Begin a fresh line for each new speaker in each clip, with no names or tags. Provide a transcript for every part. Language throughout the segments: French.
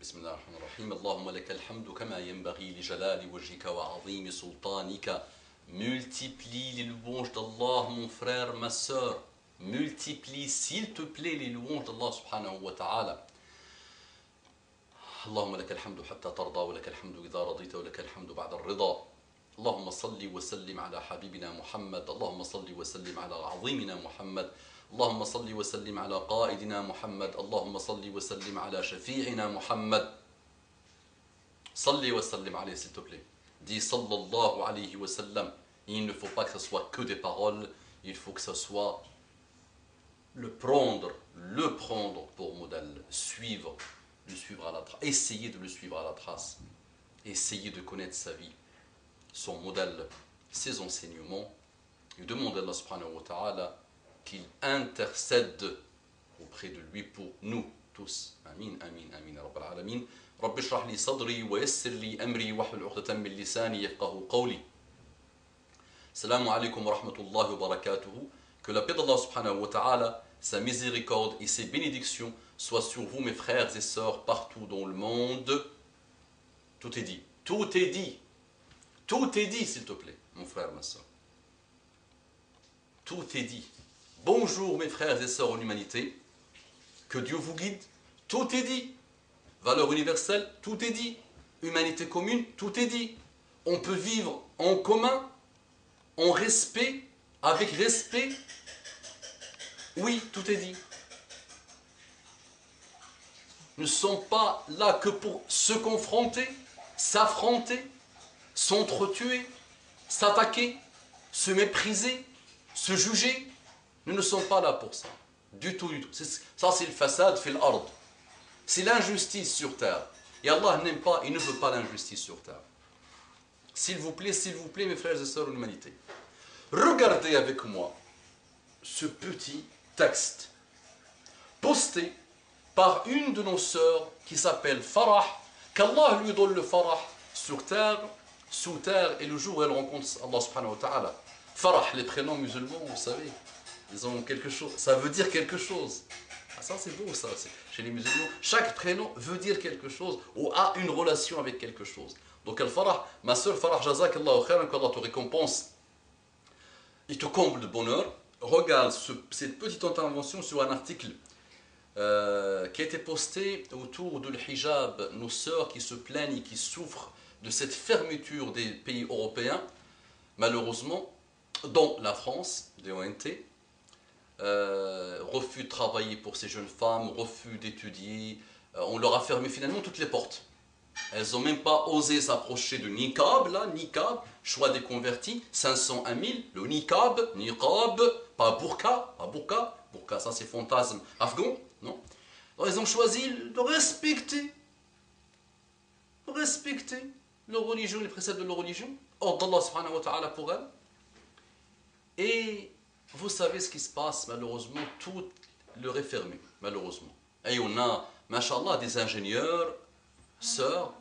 بسم الله الرحمن الرحيم اللهم لك الحمد كما ينبغي لجلال وجهك وعظيم سلطانك. Multiplie les louanges d'Allah, mon frère, ma soeur. Multiplie, s'il te plaît, les louanges d'Allah subhanahu wa ta'ala. اللهم لك الحمد حتى ترضى ولك الحمد إذا رضيت ولك الحمد بعد الرضا. اللهم صل وسلم على حبيبنا محمد. اللهم صل وسلم على عظيمنا محمد. اللهم صل وسلم على قائدنا محمد. اللهم صل وسلم على شفيعنا محمد. صل وسلم عليه s'il te plaît. Dis sallallahu alayhi wa sallam. Il ne faut pas que ce soit que des paroles, il faut que ce soit le prendre pour modèle, le suivre à la trace, essayer de le suivre à la trace, essayer de connaître sa vie, son modèle, ses enseignements, et demander à Allah subhanahu wa ta'ala qu'il intercède auprès de lui pour nous tous. Amin, amin, amin, ya rabbal alamin. Rabbi shrah li sadri wa yassir li amri wahlul 'uqdatan min lisani yafqahu qawli. Assalamu alaikum wa rahmatullahi wa barakatuhu. Que la paix d'Allah subhanahu wa ta'ala, sa miséricorde et ses bénédictions soient sur vous, mes frères et sœurs, partout dans le monde. Tout est dit. Tout est dit. Tout est dit, s'il te plaît, mon frère, ma soeur. Tout est dit. Bonjour, mes frères et sœurs en humanité. Que Dieu vous guide. Tout est dit. Valeurs universelles, tout est dit. Humanité commune, tout est dit. On peut vivre en commun, en respect, avec respect. Oui, tout est dit. Nous ne sommes pas là que pour se confronter, s'affronter, s'entretuer, s'attaquer, se mépriser, se juger. Nous ne sommes pas là pour ça. Du tout, du tout. Ça, c'est le façade fil ard. C'est l'injustice sur terre. Et Allah n'aime pas, il ne veut pas l'injustice sur terre. S'il vous plaît, mes frères et sœurs en humanité, regardez avec moi ce petit texte posté par une de nos sœurs qui s'appelle Farah, qu'Allah lui donne le Farah sur terre, sous terre, et le jour où elle rencontre Allah subhanahu wa ta'ala. Farah, les prénoms musulmans, vous savez, ils ont quelque chose, ça veut dire quelque chose. Ah, ça c'est beau, ça, chez les musulmans, chaque prénom veut dire quelque chose ou a une relation avec quelque chose. Donc Al-Farah, ma sœur Farah, jazakallahu khairan, qu'Allah te récompense, il te comble de bonheur. Regarde cette petite intervention sur un article qui a été posté autour de l'hijab, nos sœurs qui se plaignent et qui souffrent de cette fermeture des pays européens, malheureusement, dont la France, des ONT, refus de travailler pour ces jeunes femmes, refus d'étudier, on leur a fermé finalement toutes les portes. Elles n'ont même pas osé s'approcher de niqab, là, niqab, choix des convertis, 500 à 1000, le niqab, pas burqa, burqa ça c'est fantasme afghan, non. Alors ils ont choisi de respecter leur religion, les préceptes de leur religion, ordre d'Allah subhanahu wa ta'ala pour elles. Et vous savez ce qui se passe, malheureusement, tout leur est fermé, malheureusement. Et on a, machallah, des ingénieurs, sœurs,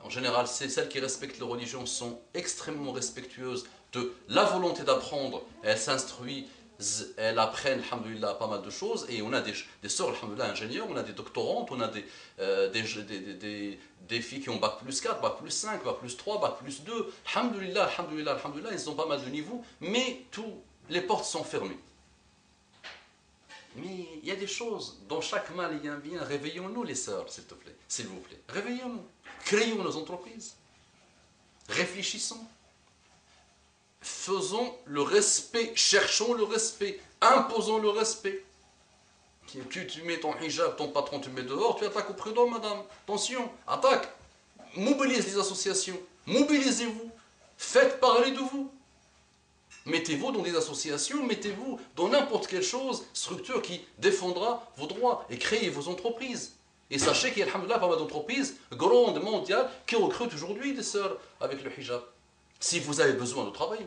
en général, celles qui respectent leur religion sont extrêmement respectueuses de la volonté d'apprendre. Elles s'instruisent, elles apprennent, alhamdoulilah, pas mal de choses. Et on a des sœurs, alhamdoulilah, ingénieurs, on a des doctorantes, on a des filles qui ont bac plus 4, bac plus 5, bac plus 3, bac plus 2. Alhamdoulilah, alhamdoulilah, alhamdoulilah, ils ont pas mal de niveaux, mais les portes sont fermées. Mais il y a des choses, dans chaque mal il y a un bien. Réveillons-nous les sœurs, s'il vous plaît. Réveillons-nous. Créons nos entreprises. Réfléchissons. Faisons le respect, cherchons le respect, imposons le respect. Tu mets ton hijab, ton patron te met dehors, tu attaques au prud'homme, madame. Attention, attaque. Mobilise les associations. Mobilisez-vous. Faites parler de vous. Mettez-vous dans des associations, mettez-vous dans n'importe quelle chose, structure qui défendra vos droits et créez vos entreprises. Et sachez qu'il y a, alhamdoulilah, pas mal d'entreprises grandes, mondiales, qui recrutent aujourd'hui des sœurs avec le hijab. Si vous avez besoin de travailler.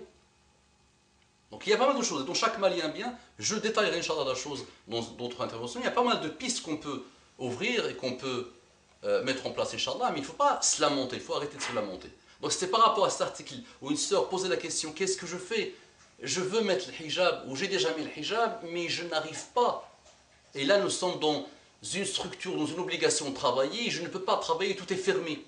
Donc il y a pas mal de choses. Dans chaque mal, il y a un bien. Je détaillerai, Inch'Allah, la chose dans d'autres interventions. Il y a pas mal de pistes qu'on peut ouvrir et qu'on peut mettre en place, Inch'Allah, mais il ne faut pas se lamenter, il faut arrêter de se lamenter. Donc c'était par rapport à cet article où une sœur posait la question, qu'est-ce que je fais? Je veux mettre le hijab, ou j'ai déjà mis le hijab, mais je n'arrive pas. Et là nous sommes dans une structure, dans une obligation de travailler, je ne peux pas travailler, tout est fermé.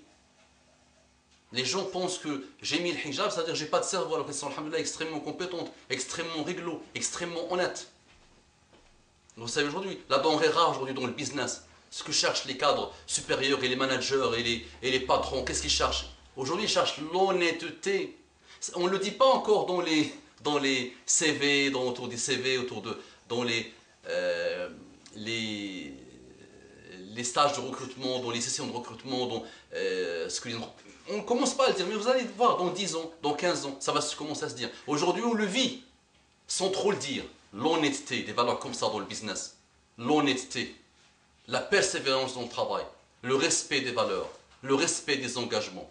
Les gens pensent que j'ai mis le hijab, c'est-à-dire que je n'ai pas de cerveau, alors qu'elles sont, alhamdoulilah, extrêmement compétentes, extrêmement réglo, extrêmement honnêtes. Vous savez aujourd'hui, la denrée rare aujourd'hui dans le business, ce que cherchent les cadres supérieurs et les managers et les patrons, qu'est-ce qu'ils cherchent? Aujourd'hui, ils cherchent l'honnêteté. On ne le dit pas encore dans les CV, autour des CV, dans les stages de recrutement, dans les sessions de recrutement, on ne commence pas à le dire, mais vous allez voir dans 10 ans, dans 15 ans, ça va commencer à se dire. Aujourd'hui, on le vit, sans trop le dire. L'honnêteté, des valeurs comme ça dans le business. L'honnêteté, la persévérance dans le travail, le respect des valeurs, le respect des engagements.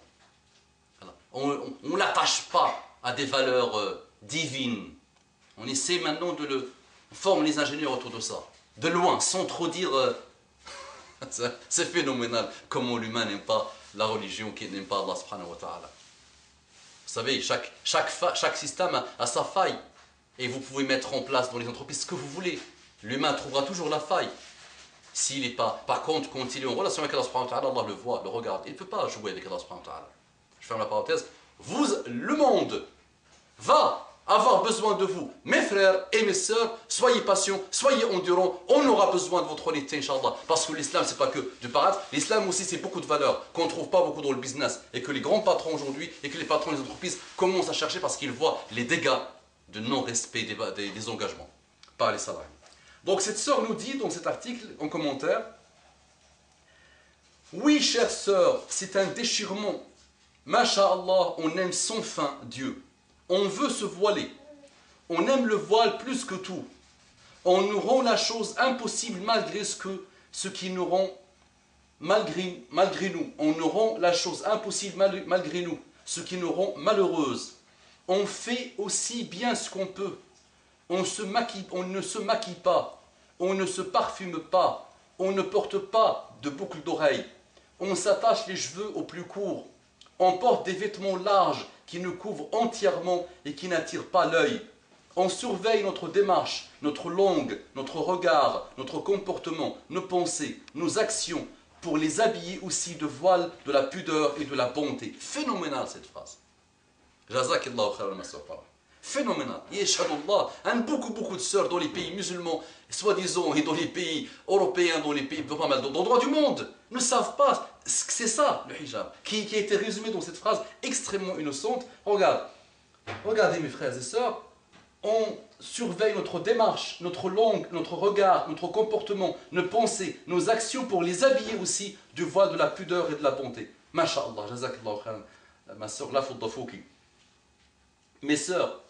Voilà. On ne l'attache pas à des valeurs divines. On essaie maintenant on forme les ingénieurs autour de ça. De loin, sans trop dire... c'est phénoménal comment l'humain n'aime pas la religion, qui n'aime pas Allah subhanahu wa ta'ala. Vous savez, chaque système a sa faille. Et vous pouvez mettre en place dans les entreprises ce que vous voulez. L'humain trouvera toujours la faille. S'il n'est pas... Par contre, quand il est en relation avec Allah subhanahu wa ta'ala, Allah le voit, le regarde. Il ne peut pas jouer avec Allah subhanahu wa ta'ala. Je ferme la parenthèse. Le monde va avoir besoin de vous, mes frères et mes sœurs. Soyez patients, soyez endurants. On aura besoin de votre honnêteté, Inch'Allah. Parce que l'islam, c'est pas que du paraître. L'islam aussi, c'est beaucoup de valeurs qu'on ne trouve pas beaucoup dans le business. Et que les grands patrons aujourd'hui, et que les patrons des entreprises commencent à chercher parce qu'ils voient les dégâts de non-respect des engagements par les salariés. Donc cette sœur nous dit dans cet article, en commentaire, « Oui, chère sœur, c'est un déchirement. Masha'Allah, on aime sans fin Dieu. On veut se voiler. On aime le voile plus que tout. On nous rend la chose impossible malgré ce qui nous rend malgré nous. On nous rend la chose impossible malgré nous, ce qui nous rend malheureuses. On fait aussi bien ce qu'on peut. On ne se maquille pas. On ne se parfume pas. On ne porte pas de boucles d'oreilles. On s'attache les cheveux au plus court. On porte des vêtements larges qui nous couvrent entièrement et qui n'attirent pas l'œil. On surveille notre démarche, notre langue, notre regard, notre comportement, nos pensées, nos actions, pour les habiller aussi de voile, de la pudeur et de la bonté. Phénoménal cette phrase. Jazakillahu khairan ma sœur. Phénoménal. Yeshadullah. Beaucoup de sœurs dans les pays musulmans, soi-disant, et dans les pays européens, dans les pays, pas mal d'endroits du monde, ne savent pas que c'est ça, le hijab, qui a été résumé dans cette phrase extrêmement innocente. Regardez mes frères et sœurs, on surveille notre démarche, notre langue, notre regard, notre comportement, nos pensées, nos actions pour les habiller aussi du voile de la pudeur et de la bonté. Masha'Allah, jazakallahu khairan, ma sœur Lafudda Fouki. Mes sœurs,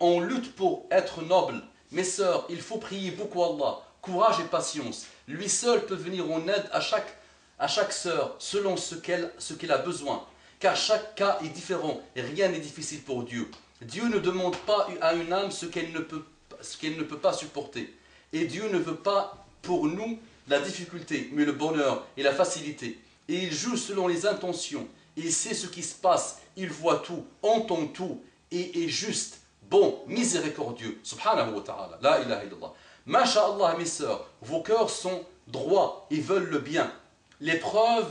on lutte pour être noble. Mes sœurs, il faut prier beaucoup Allah. Courage et patience. Lui seul peut venir en aide à chaque sœur selon ce qu'elle a besoin. Car chaque cas est différent et rien n'est difficile pour Dieu. Dieu ne demande pas à une âme ce qu'elle ne peut pas supporter. Et Dieu ne veut pas pour nous la difficulté, mais le bonheur et la facilité. Et il joue selon les intentions. Il sait ce qui se passe. Il voit tout, entend tout et est juste, bon, miséricordieux. Subhanahu wa ta'ala. La ilaha illallah. Masha'Allah, mes sœurs, vos cœurs sont droits et veulent le bien. L'épreuve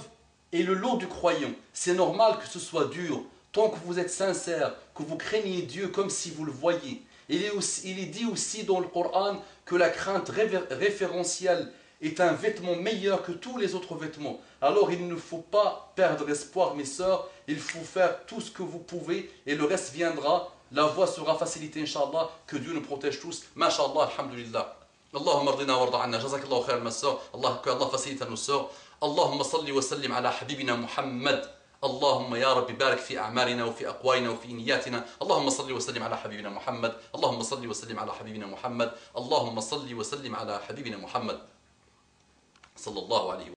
est le lot du croyant. C'est normal que ce soit dur, tant que vous êtes sincère, que vous craignez Dieu comme si vous le voyiez. Il est dit aussi dans le Coran que la crainte référentielle est un vêtement meilleur que tous les autres vêtements. Alors il ne faut pas perdre espoir, mes sœurs. Il faut faire tout ce que vous pouvez et le reste viendra. La voie sera facilitée, Inch'Allah. Que Dieu nous protège tous. Masha'Allah, alhamdulillah. Allahumma ardina warda anna. Jazakallahu khairan, ma sœur. Que Allah facilite à nos sœurs. Allahumma salli wa sallim ala habibina Muhammad. اللهم يا رب بارك في أعمالنا وفي أقوالنا وفي نياتنا. اللهم صل وسلم على حبيبنا محمد. اللهم صل وسلم على حبيبنا محمد. اللهم صل وسلم على حبيبنا محمد صلى الله عليه وسلم.